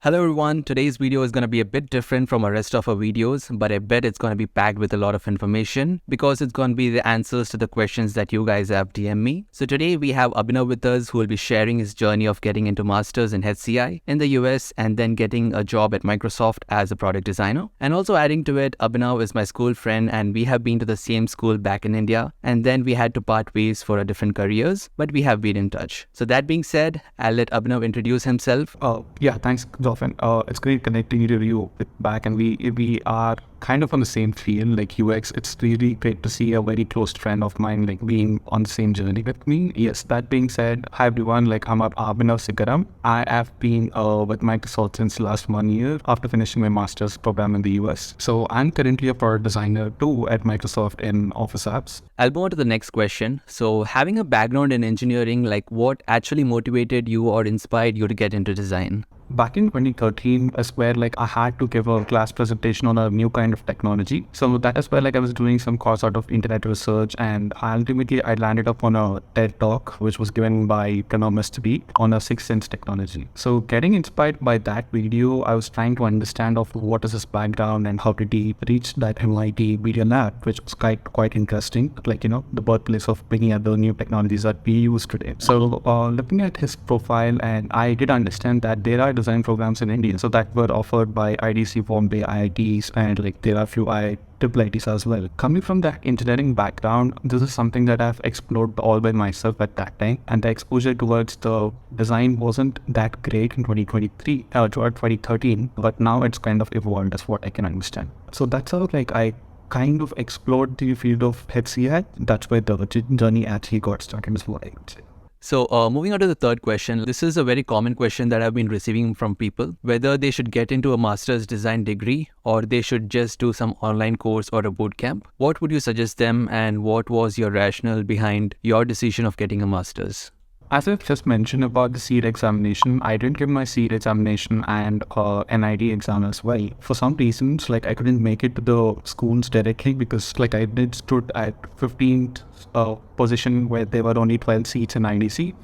Hello everyone, today's video is going to be a bit different from the rest of our videos, but I bet it's going to be packed with a lot of information because it's going to be the answers to the questions that you guys have DM me. So today we have Abhinav with us who will be sharing his journey of getting into masters in HCI in the US and then getting a job at Microsoft as a product designer. And also adding to it, Abhinav is my school friend and we have been to the same school back in India and then we had to part ways for our different careers, but we have been in touch. So that being said, I'll let Abhinav introduce himself. Thanks, Dolphin. It's great connecting to you back, and we are kind of on the same field, like UX. It's really great to see a very close friend of mine like being on the same journey with me. Yes, that being said, hi everyone. I'm Abhinav Sikharam. I have been with Microsoft since the last 1 year after finishing my master's program in the US. So I'm currently a product designer too at Microsoft in Office apps. I'll move on to the next question. So having a background in engineering, what actually motivated you or inspired you to get into design? Back in 2013 is where I had to give a class presentation on a new kind of technology. So that is where I was doing some course out of internet research, and ultimately I landed up on a TED talk which was given by Mr. B on a sixth sense technology. So getting inspired by that video, I was trying to understand of what is his background and how did he reach that MIT Media Lab, which was quite interesting, the birthplace of many other new technologies that we use today. So looking at his profile, and I did understand that there are design programs in India, so that were offered by IDC, Bombay, IITs, and there are a few IITs as well. Coming from that engineering background, this is something that I've explored all by myself at that time, and the exposure towards the design wasn't that great in 2023 toward 2013, but now it's kind of evolved as what I can understand. So that's how I kind of explored the field of HCI. That's where the journey actually got started, is what I would say. So moving on to the third question, this is a very common question that I've been receiving from people, whether they should get into a master's design degree or they should just do some online course or a boot camp. What would you suggest them, and what was your rationale behind your decision of getting a master's? As I've just mentioned about the SEED examination, I didn't give my SEED examination and NID exam as well. For some reasons, I couldn't make it to the schools directly because I did stood at 15th position where there were only 12 seats in IDC.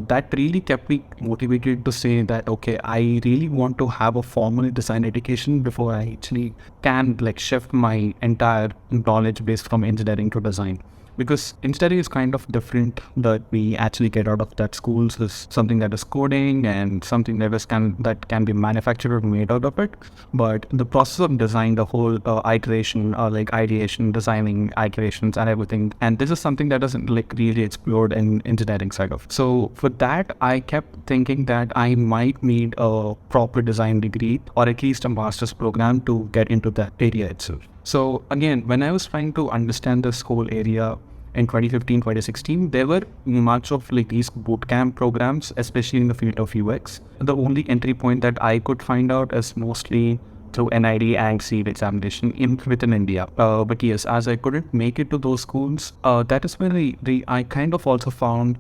That really kept me motivated to say that, okay, I really want to have a formal design education before I actually can shift my entire knowledge base from engineering to design. Because engineering is kind of different that we actually get out of that schools is something that is coding and something that can be manufactured or made out of it. But the process of design, the whole iteration, ideation, designing iterations and everything. And this is something that isn't really explored in engineering side of. So for that, I kept thinking that I might need a proper design degree or at least a master's program to get into that area itself. So again, when I was trying to understand this whole area in 2015, 2016, there were much of these bootcamp programs, especially in the field of UX. The only entry point that I could find out is mostly through NID and SEED examination within India. But yes, as I couldn't make it to those schools, that is where I kind of also found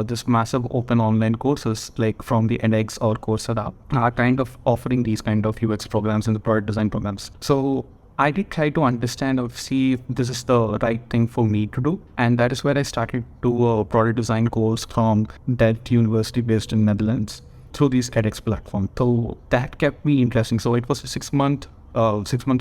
this massive open online courses from the edX or Coursera are kind of offering these kind of UX programs and the product design programs. So I did try to understand or see if this is the right thing for me to do. And that is where I started to do a product design course from Delft University based in Netherlands through these edX platform. So that kept me interesting. So it was a 6 month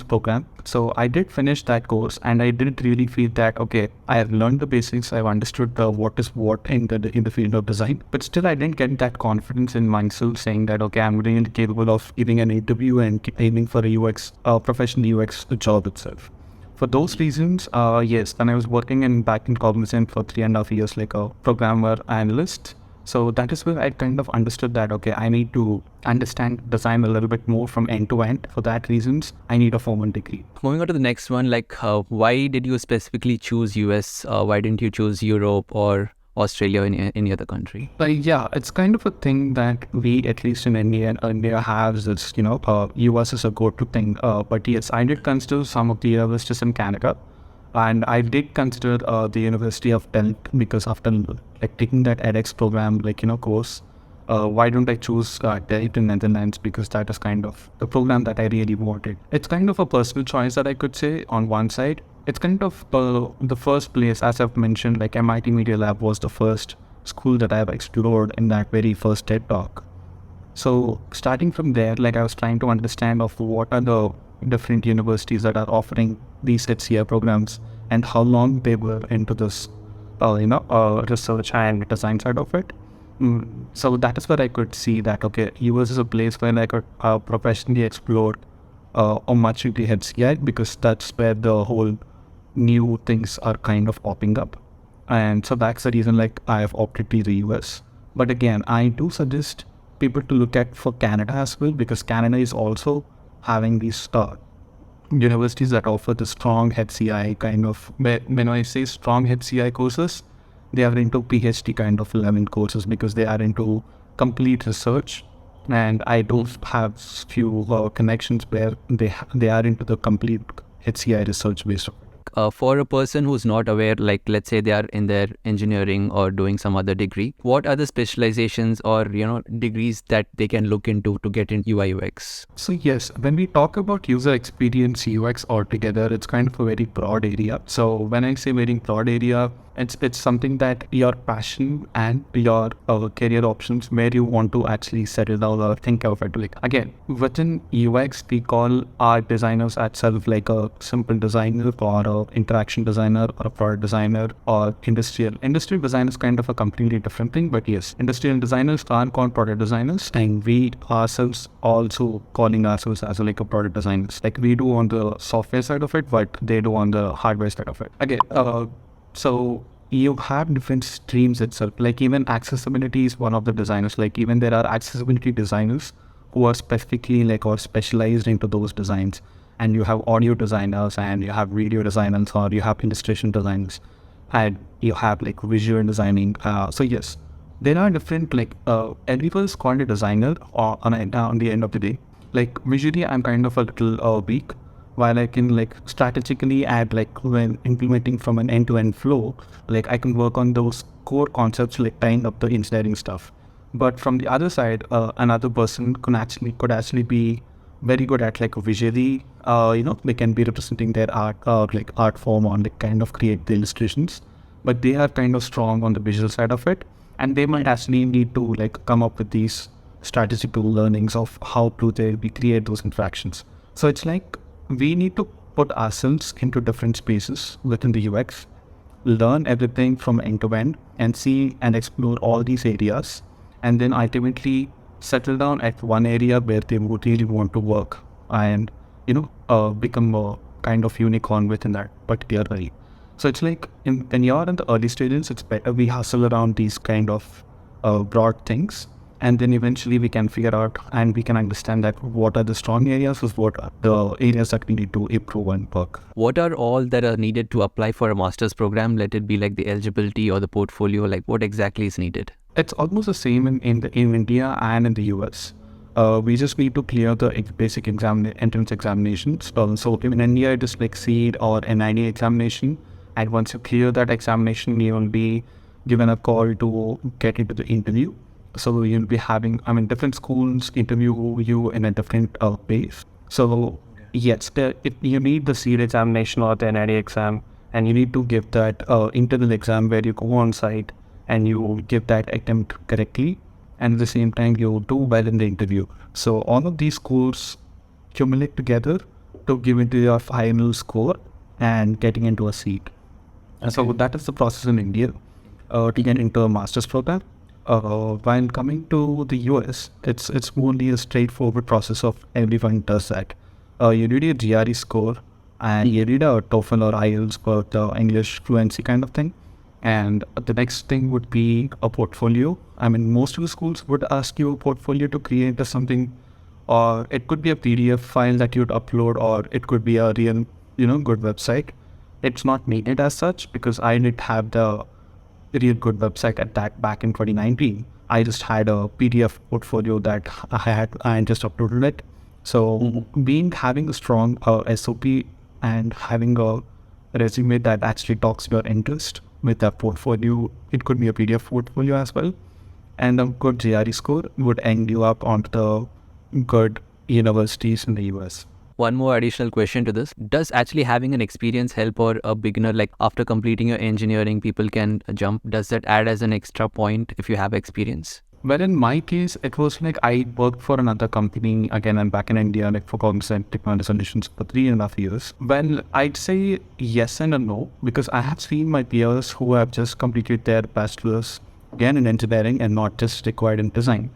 program. So I did finish that course, and I didn't really feel that, okay, I have learned the basics, I've understood what is what in the field of design, but still I didn't get that confidence in myself saying that, okay, I'm really capable of giving an interview and aiming for a professional UX job itself. For those reasons, yes, then I was working back in Cognizant for 3.5 years like a programmer analyst. So that is where I kind of understood that, okay, I need to understand design a little bit more from end to end. For that reasons, I need a formal degree. Moving on to the next one, why did you specifically choose US? Why didn't you choose Europe or Australia or any other country? Yeah, it's kind of a thing that we, at least in India have this, US is a go-to thing. But yes, I did consider some of the universities in Canada. And I did consider the University of Delft because after taking that edX program, course, why don't I choose Delft in Netherlands, because that is kind of the program that I really wanted. It's kind of a personal choice that I could say on one side. It's kind of the first place, as I've mentioned, MIT Media Lab was the first school that I've explored in that very first TED talk. So starting from there, like I was trying to understand of what are the different universities that are offering these HCI programs and how long they were into this, research and design side of it. So that is where I could see that, okay, US is a place where I could professionally explore much into HCI, because that's where the whole new things are kind of popping up. And so that's the reason like I have opted to the US. But again, I do suggest people to look at for Canada as well, because Canada is also having these universities that offer the strong HCI kind of, when I say strong HCI courses, they are into PhD kind of level courses, because they are into complete research. And I do have few connections where they are into the complete HCI research based. For a person who's not aware, like let's say they are in their engineering or doing some other degree, what are the specializations or degrees that they can look into to get into UI UX? So yes, when we talk about user experience UX altogether, it's kind of a very broad area. So when I say very broad area, it's something that your passion and your career options, where you want to actually settle down or think of it. Like again, within UX, we call our designers itself like a simple designer or a interaction designer or a product designer or industrial. Industrial design is kind of a completely different thing, but yes, industrial designers are called product designers, and we ourselves also calling ourselves as like a product designers. Like we do on the software side of it, but they do on the hardware side of it. Again, so you have different streams itself. Like even accessibility is one of the designers. Like even there are accessibility designers who are specifically like or specialized into those designs. And you have audio designers, and you have video designers, or you have illustration designers, and you have like visual designing. So yes, there are different like everyone is called a designer or on the end of the day. Like visually, I'm kind of a little weak, while I can like strategically add like when implementing from an end-to-end flow, like I can work on those core concepts like tying up the engineering stuff. But from the other side, another person could actually be very good at like visually, they can be representing their art, like art form on like kind of create the illustrations, but they are kind of strong on the visual side of it, and they might actually need to like come up with these strategical learnings of how to we create those interactions. So it's like we need to put ourselves into different spaces within the UX, learn everything from end to end, and see and explore all these areas, and then ultimately settle down at one area where they would really want to work and become a kind of unicorn within that particular area. So it's like when you're in the early stages, it's better we hustle around these kind of broad things, and then eventually we can figure out and we can understand that what are the strong areas, what are the areas that we need to improve and work. What are all that are needed to apply for a master's program? Let it be like the eligibility or the portfolio, like what exactly is needed? It's almost the same in India and in the US. We just need to clear the basic entrance examinations. So in India, it is like SEED or NID examination. And once you clear that examination, you will be given a call to get into the interview. So you'll be having, different schools interview you in a different pace. So yes, you need the SEED examination or the NID exam, and you need to give that internal exam where you go on site and you give that attempt correctly, and at the same time you do well in the interview. So all of these scores accumulate together to give into your final score and getting into a seat. And so that is the process in India to get into a master's program. While coming to the US, it's only a straightforward process of everyone does that. You need a GRE score, and you need a TOEFL or IELTS for the English fluency kind of thing. And the next thing would be a portfolio. Most of the schools would ask you a portfolio to create something, or it could be a PDF file that you'd upload, or it could be a real, good website. It's not needed as such, because I didn't have the real good website at that back in 2019. I just had a PDF portfolio that I just uploaded it. So having a strong SOP and having a resume that actually talks your interest with that portfolio, it could be a PDF portfolio as well, and a good GRE score would end you up onto the good universities in the US. One more additional question to this. Does actually having an experience help, or a beginner, like after completing your engineering, people can jump? Does that add as an extra point if you have experience? Well, in my case, it was like I worked for another company. Again, I'm back in India, like for Cognizant Technology Solutions for 3.5 years. Well, I'd say yes and a no, because I have seen my peers who have just completed their bachelor's again in engineering and not just required in design.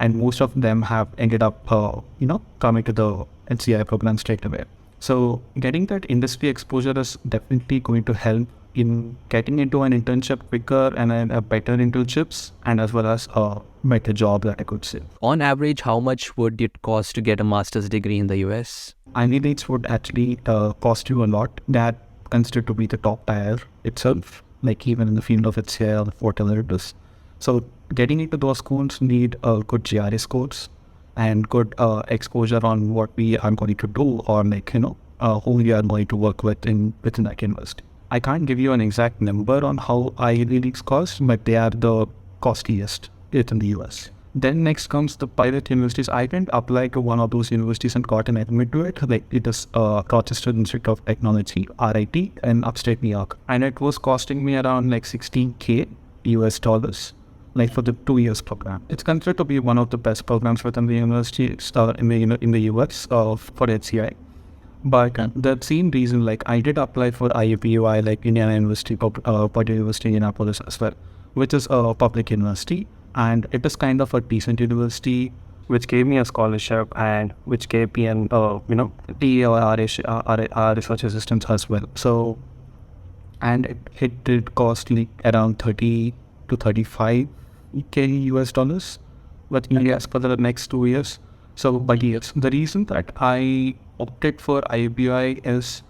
And most of them have ended up, coming to the HCI program straight away. So getting that industry exposure is definitely going to help in getting into an internship quicker and a better internships, and as well as a better job, that I could say. On average, how much would it cost to get a master's degree in the US? Ivy Leagues would actually cost you a lot. That considered to be the top tier itself, like even in the field of HCI or whatever it is. So getting into those schools need a good GRE scores and good exposure on what we are going to do, or who we are going to work with within that university. I can't give you an exact number on how Ivy Leagues cost, but they are the costliest within the US. Then next comes the private universities. I didn't apply to one of those universities and got an admit to it. Like it is Rochester Institute of Technology, RIT, in upstate New York. And it was costing me around like 16K US dollars, like for the 2 years program. It's considered to be one of the best programs within the university in the US for HCI. But the same reason, like I did apply for IUPUI, like Indiana University, Purdue University, Indianapolis as well, which is a public university, and it is kind of a decent university, which gave me a scholarship and which gave me an TA or R research assistance as well. So, and it did cost like around 30 to 35K US dollars, but yes, for the next 2 years. So, but yes, the reason that I opted for IUPUI is,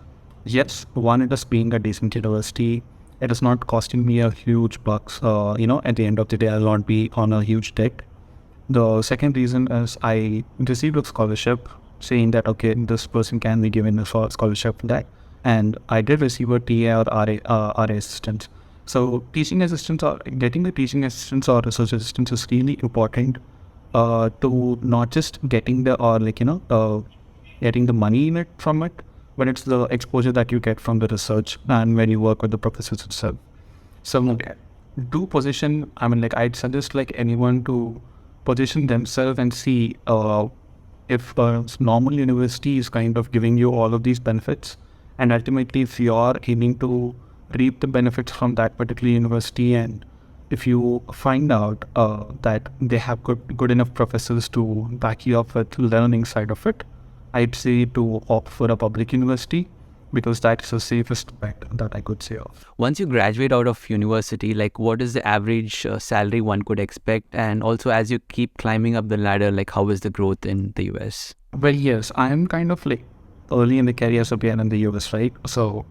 yes, one, it is being a decent university. It is not costing me a huge bucks. At the end of the day, I'll not be on a huge debt. The second reason is I received a scholarship saying that, okay, this person can be given a scholarship for that. And I did receive a TA or RA assistant. So teaching assistants, or getting the teaching assistants or research assistants is really important to not just getting getting the money in it from it, but it's the exposure that you get from the research and when you work with the professors itself. So do position, I'd suggest like anyone to position themselves and see if a normal university is kind of giving you all of these benefits, and ultimately if you are aiming to reap the benefits from that particular university, and if you find out that they have good enough professors to back you up with learning side of it, I'd say to opt for a public university, because that's the safest bet that I could say of. Once you graduate out of university, like what is the average salary one could expect? And also as you keep climbing up the ladder, like how is the growth in the US? Well, yes, I am kind of like early in the career so we are in the US, right? So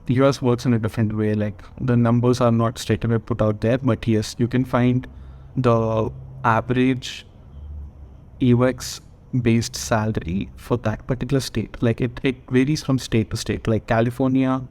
the US works in a different way. Like the numbers are not straight away put out there, but yes, you can find the average UX based salary for that particular state. Like it varies from state to state. Like California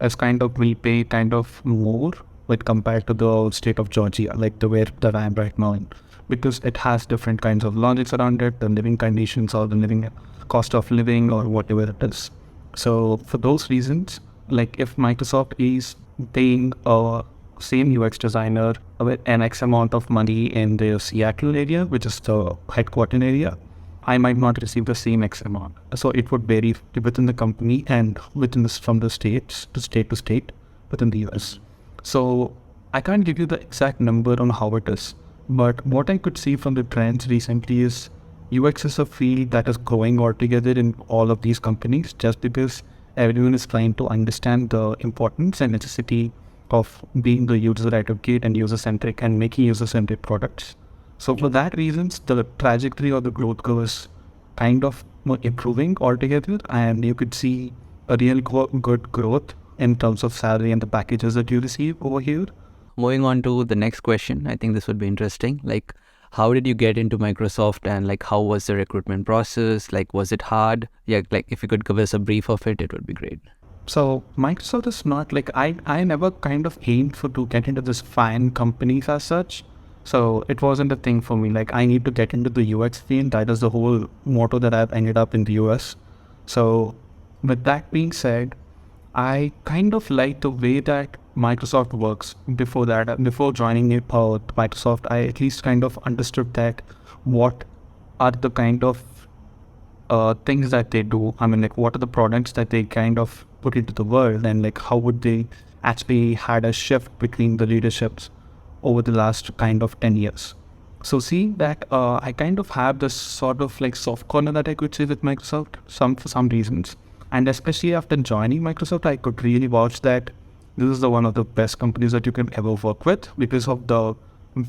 is kind of will pay kind of more like compared to the state of Georgia, like the where that I am right now in, because it has different kinds of logics around it, the living conditions or the living cost of living or whatever it is. So for those reasons, like if Microsoft is paying a same UX designer with an X amount of money in the Seattle area, which is the headquarter area, I might not receive the same X amount. So it would vary within the company and within this from the states to state within the US. So I can't give you the exact number on how it is, but what I could see from the trends recently is UX is a field that is growing altogether in all of these companies, just because everyone is trying to understand the importance and necessity of being the user advocate and user-centric and making user-centric products. So for that reasons, the trajectory or the growth curve is kind of improving altogether, and you could see a real good growth in terms of salary and the packages that you receive over here. Moving on to the next question, I think this would be interesting. Like, how did you get into Microsoft, and like how was the recruitment process? Like, was it hard? Yeah, like if you could give us a brief of it, it would be great. So Microsoft is not like I never kind of aimed to get into this fine companies as such. So it wasn't a thing for me. Like I need to get into the UX field. That is the whole motto that I've ended up in the US. So with that being said, I kind of like the way that Microsoft works. Before that, before joining Microsoft, I at least kind of understood that what are the kind of things that they do. I mean, like, what are the products that they kind of put into the world, and like how would they actually had a shift between the leaderships over the last kind of 10 years. So seeing that, I kind of have this sort of like soft corner that I could say with Microsoft, for some reasons. And especially after joining Microsoft, I could really vouch that this is one of the best companies that you can ever work with, because of the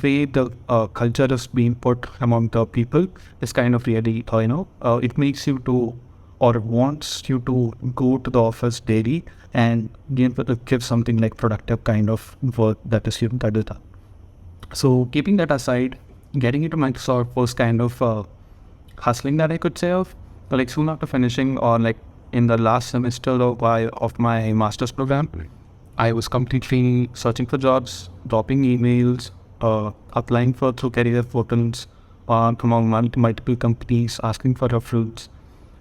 way the culture is being put among the people is kind of really, it makes you to, or wants you to go to the office daily and give something like productive kind of work that is done. So keeping that aside, getting into Microsoft was kind of hustling that I could say of. But like soon after finishing, or like in the last semester of my master's program, I was completely searching for jobs, dropping emails, applying for through career portals, among multiple companies, asking for referrals.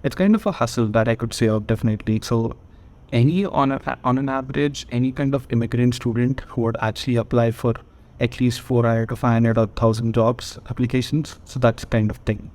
It's kind of a hustle that I could say of, definitely. So on an average, any kind of immigrant student who would actually apply for at least 400 to 500 or 1,000 jobs applications. So that's kind of thing.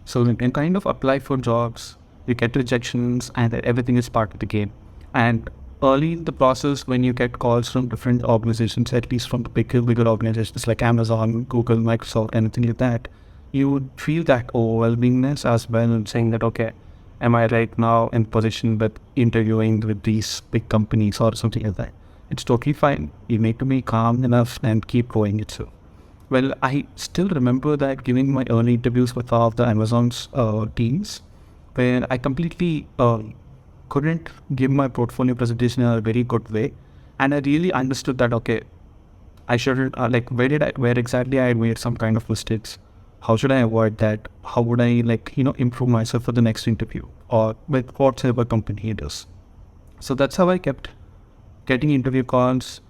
So you can kind of apply for jobs, you get rejections, and everything is part of the game. And early in the process, when you get calls from different organizations, at least from the bigger organizations like Amazon, Google, Microsoft, anything like that, you would feel that overwhelmingness as well, saying that, okay, am I right now in position with interviewing with these big companies or something like that? It's totally fine. You need to be calm enough and keep going it through. Well, I still remember that giving my early interviews with all of the Amazon's teams, where I completely couldn't give my portfolio presentation in a very good way. And I really understood that, okay, I shouldn't, where exactly I had made some kind of mistakes. How should I avoid that? How would I improve myself for the next interview or with whatever company it is? So that's how I kept getting interview calls,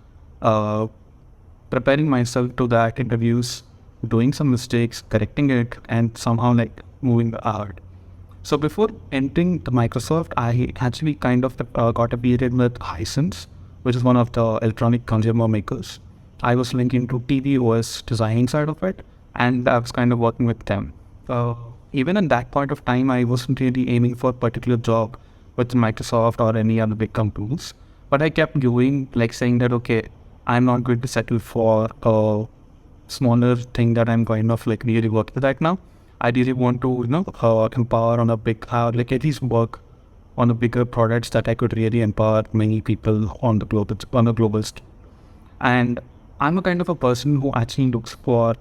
preparing myself to that interviews, doing some mistakes, correcting it, and somehow moving ahead. So before entering the Microsoft, I actually kind of got affiliated with Hisense, which is one of the electronic consumer makers. I was linked into TV OS designing side of it, and I was kind of working with them. Even at that point of time, I wasn't really aiming for a particular job with Microsoft or any other big companies. But I kept going, saying that, okay, I'm not going to settle for a smaller thing that I'm kind of really working with right now. I really want to, empower on a big, at least work on the bigger products that I could really empower many people on the global scale. And I'm a kind of a person who actually looks for,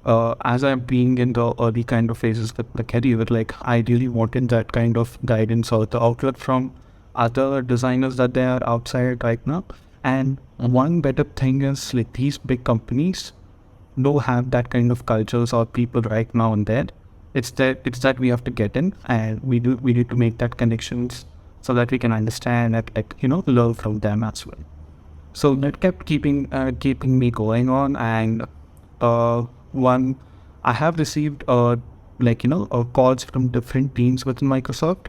as I'm being in the early kind of phases of the career, I really wanted that kind of guidance or the outlet from other designers that they are outside right now. And one better thing is these big companies don't have that kind of cultures or people right now and there. It's that we have to get in, and we need to make that connections so that we can understand and learn from them as well. So that kept keeping me going on. And one, I have received calls from different teams within Microsoft.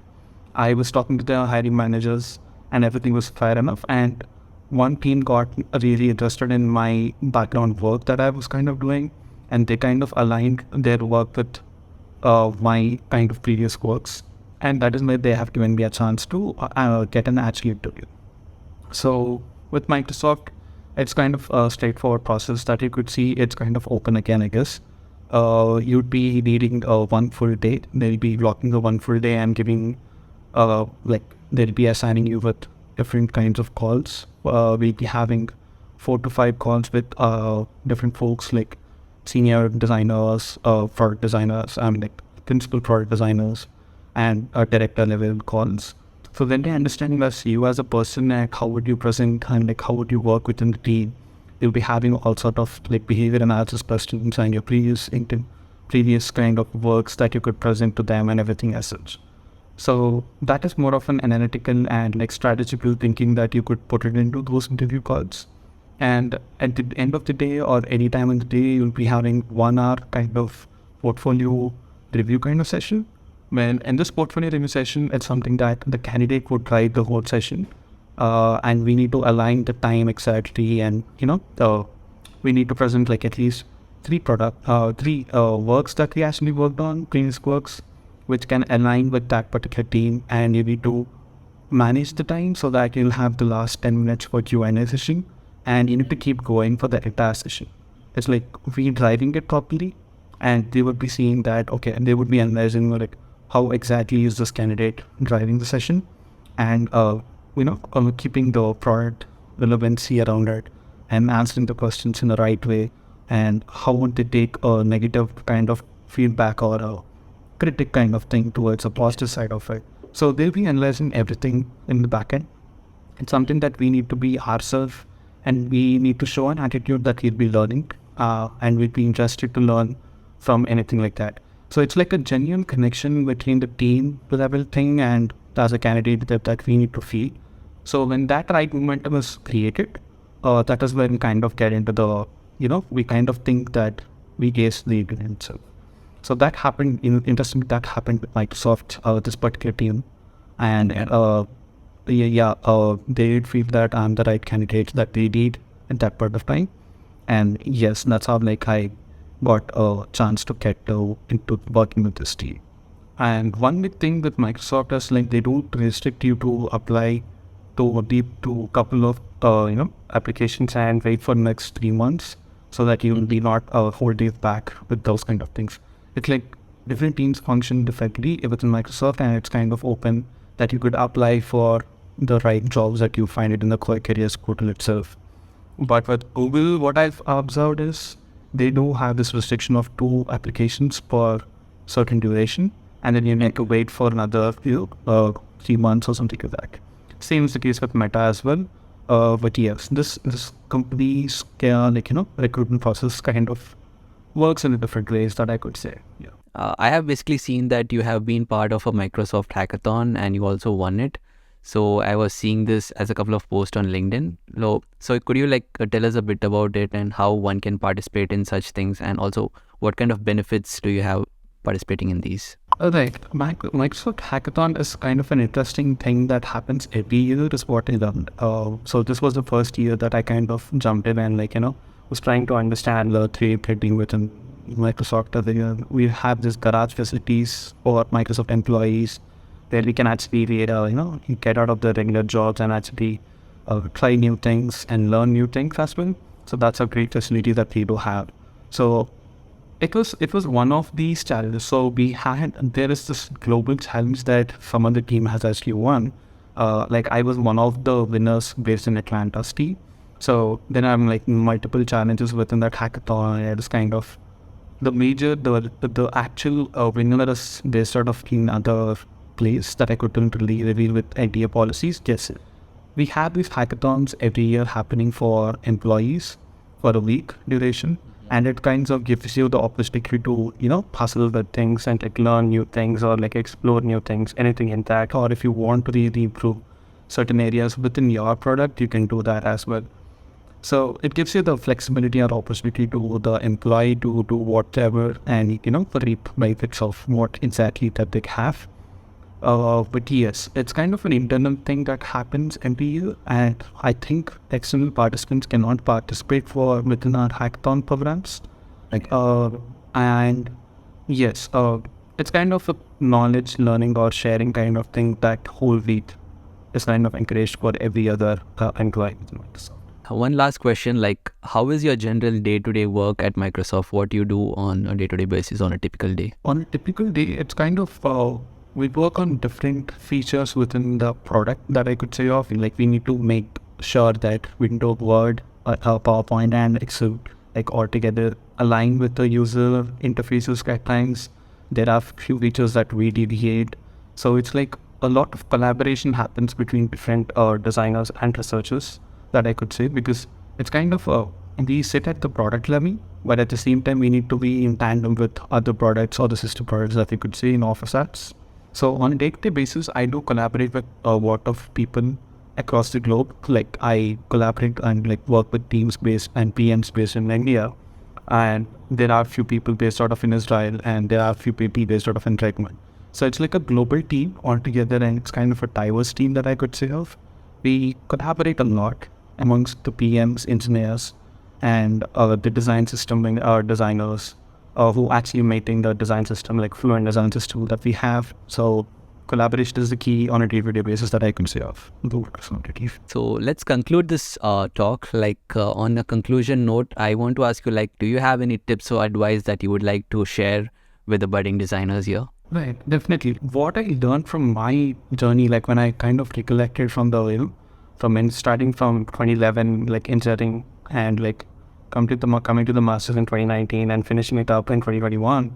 I was talking to their hiring managers, and everything was fair enough. And one team got really interested in my background work that I was kind of doing, and they kind of aligned their work with my kind of previous works, and that is why they have given me a chance to get an actual interview. So with Microsoft, it's kind of a straightforward process that you could see. It's kind of open again, I guess. You'd be needing 1 full day. They'll be blocking the 1 full day and giving, they'll be assigning you with different kinds of calls. We'll be having 4 to 5 calls with different folks, like senior designers, product designers, principal product designers, and director level calls. So then they understanding us, you as a person, how would you present and how would you work within the team. You'll be having all sort of behavior analysis questions and your previous kind of works that you could present to them and everything as such. So that is more of an analytical and strategical thinking that you could put it into those interview calls. And at the end of the day or any time in the day, you'll be having 1 hour kind of portfolio review kind of session. When in this portfolio review session, it's something that the candidate would write the whole session. and we need to align the time exactly, and we need to present like at least three works that we actually worked on, previous works, which can align with that particular team, and you need to manage the time so that you'll have the last 10 minutes for Q&A session, and you need to keep going for the entire session. It's like we driving it properly, and they would be seeing that, okay, and they would be analyzing like how exactly is this candidate driving the session, and keeping the product relevancy around it, and answering the questions in the right way, and how would they take a negative kind of feedback or a critic kind of thing towards a positive side of it. So they'll be analyzing everything in the backend. It's something that we need to be ourselves, and we need to show an attitude that we'll be learning, and we'll be interested to learn from anything like that. So it's like a genuine connection between the team level thing and as a candidate that we need to feel. So when that right momentum is created, that is when we kind of get into the, we kind of think that we guess the event. So that happened, interesting, that happened with Microsoft, this particular team. And they did feel that I'm the right candidate that they did at that point of time. And yes, that's how like I got a chance to get into working with this team. And one big thing with Microsoft is like they don't restrict you to apply to a couple of applications and wait for the next 3 months, so that you will be not whole days back with those kind of things. It's like different teams function differently within Microsoft, and it's kind of open that you could apply for the right jobs that you find it in the careers portal itself. But with Google, what I've observed is they do have this restriction of 2 applications per certain duration, and then you need to wait for another 3 months or something like that. Same is the case with Meta as well. But yes, this company's recruitment process kind of works in a different ways that I could say. Yeah. I have basically seen that you have been part of a Microsoft Hackathon and you also won it. So I was seeing this as a couple of posts on LinkedIn. So could you tell us a bit about it and how one can participate in such things, and also what kind of benefits do you have participating in these? Right. Microsoft Hackathon is kind of an interesting thing that happens every year, is what I learned. So this was the first year that I kind of jumped in and was trying to understand the trade thing within Microsoft. We have this garage facilities for Microsoft employees where we can actually get out of the regular jobs and actually try new things and learn new things as well. So that's a great facility that we do have. So it was one of these challenges. So there is this global challenge that some of the team has actually won. I was one of the winners based in Atlanta State. So then I'm multiple challenges within that hackathon. It's kind of the actual winner is based out of another place that I couldn't really reveal with NDA policies. Yes, we have these hackathons every year happening for employees for a week duration. And it kind of gives you the opportunity to, puzzle with things and learn new things or explore new things, anything in that. Or if you want to really improve certain areas within your product, you can do that as well. So it gives you the flexibility or opportunity to the employee to do whatever and, reap benefits of what exactly that they have. But yes, it's kind of an internal thing that happens every year, and I think external participants cannot participate within our hackathon programs. And yes, it's kind of a knowledge learning or sharing kind of thing that whole week is kind of encouraged for every other employee within Microsoft. One last question, how is your general day-to-day work at Microsoft? What do you do on a day-to-day basis on a typical day? On a typical day, it's kind of we work on different features within the product that I could say of. We need to make sure that Windows, Word, PowerPoint and Excel all together align with the user interfaces guidelines. There are few features that we deviate. So it's a lot of collaboration happens between different designers and researchers that I could say, because it's kind of we sit at the product level, but at the same time we need to be in tandem with other products or the system products that we could say in Office apps. So on a day-to-day basis, I do collaborate with a lot of people across the globe. I collaborate and work with teams based and PMs based in India, and there are a few people based out of in Israel, and there are a few people based out of in Redmond. So it's a global team altogether, and it's kind of a diverse team that I could say of. we collaborate a lot amongst the PMs, engineers, and the design system designers who actually maintain the design system, like fluent design system that we have. So collaboration is the key on a day-to-day basis that I can say of. So let's conclude this talk. On a conclusion note, I want to ask you, do you have any tips or advice that you would like to share with the budding designers here? Right, definitely. What I learned from my journey, like when I kind of recollected from the, starting from 2011, like engineering and like coming to the masters in 2019 and finishing it up in 2021.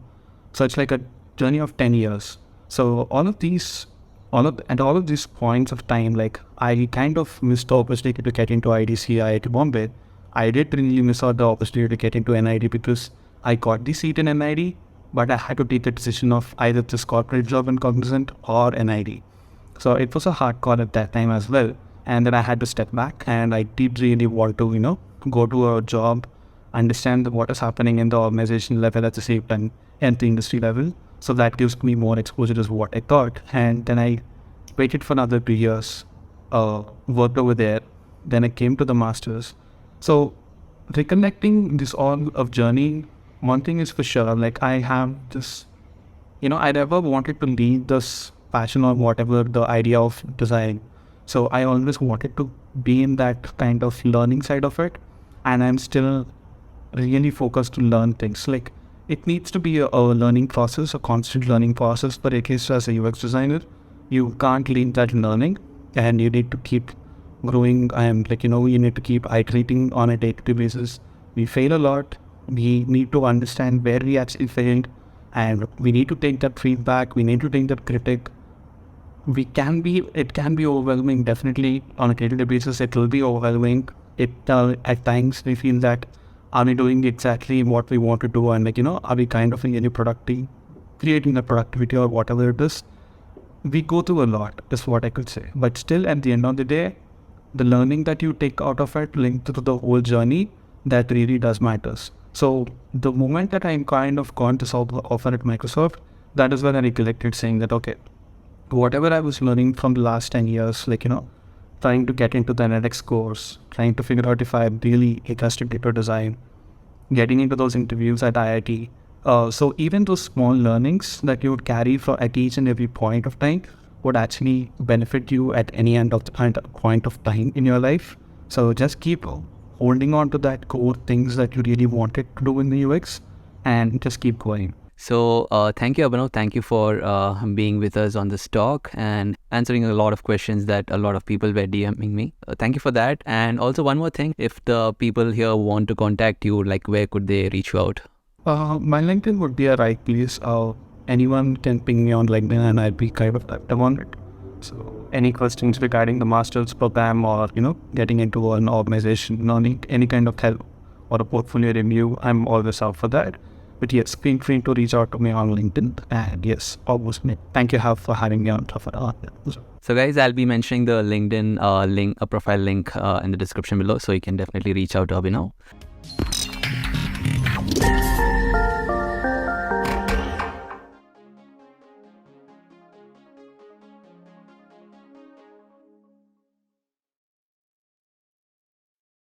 So it's like a journey of 10 years. So all of these points of time, like I kind of missed the opportunity to get into IDC, IIT Bombay. I did really miss out the opportunity to get into NID because I got the seat in NID, but I had to take the decision of either this corporate job in Cognizant or NID. So it was a hard call at that time as well. And then I had to step back, and I did really want to, go to a job, understand what is happening in the organization level at the same time and the industry level. So that gives me more exposure to what I thought. And then I waited for another 2 years, worked over there. Then I came to the masters. So recollecting this all of journey, one thing is for sure, like I have this, I never wanted to leave this passion or whatever the idea of design. So I always wanted to be in that kind of learning side of it. And I'm still really focused to learn things. Like it needs to be a learning process, a constant learning process. But at least as a UX designer, you can't leave that learning and you need to keep growing. You need to keep iterating on a day-to-day basis. We fail a lot. We need to understand where we actually failed, and we need to take that feedback. We need to take that critique. It can be overwhelming, definitely on a day-to-day basis. It will be overwhelming. At times we feel that, are we doing exactly what we want to do? And are we kind of in any creating a productivity or whatever it is? We go through a lot, is what I could say. But still, at the end of the day, the learning that you take out of it linked to the whole journey, that really does matters. So the moment that I'm kind of gone to offer at Microsoft, that is when I recollected saying that, okay, whatever I was learning from the last 10 years, trying to get into the analytics course, trying to figure out if I'm really interested in data design, getting into those interviews at IIT. So even those small learnings that you would carry at each and every point of time would actually benefit you at any point of time in your life. So just keep holding on to that core things that you really wanted to do in the UX and just keep going. So thank you, Abhinav. Thank you for being with us on this talk and answering a lot of questions that a lot of people were DMing me. Thank you for that. And also one more thing, if the people here want to contact you, where could they reach you out? My LinkedIn would be a right place. Anyone can ping me on LinkedIn and I'd be kind of active on it. So any questions regarding the master's program or, getting into an organization, learning any kind of help or a portfolio review, I'm always out for that. But yes, feel free to reach out to me on LinkedIn. And yes, always. Thank you for having me on. So guys, I'll be mentioning the LinkedIn link, a profile link in the description below. So you can definitely reach out to Abhinav.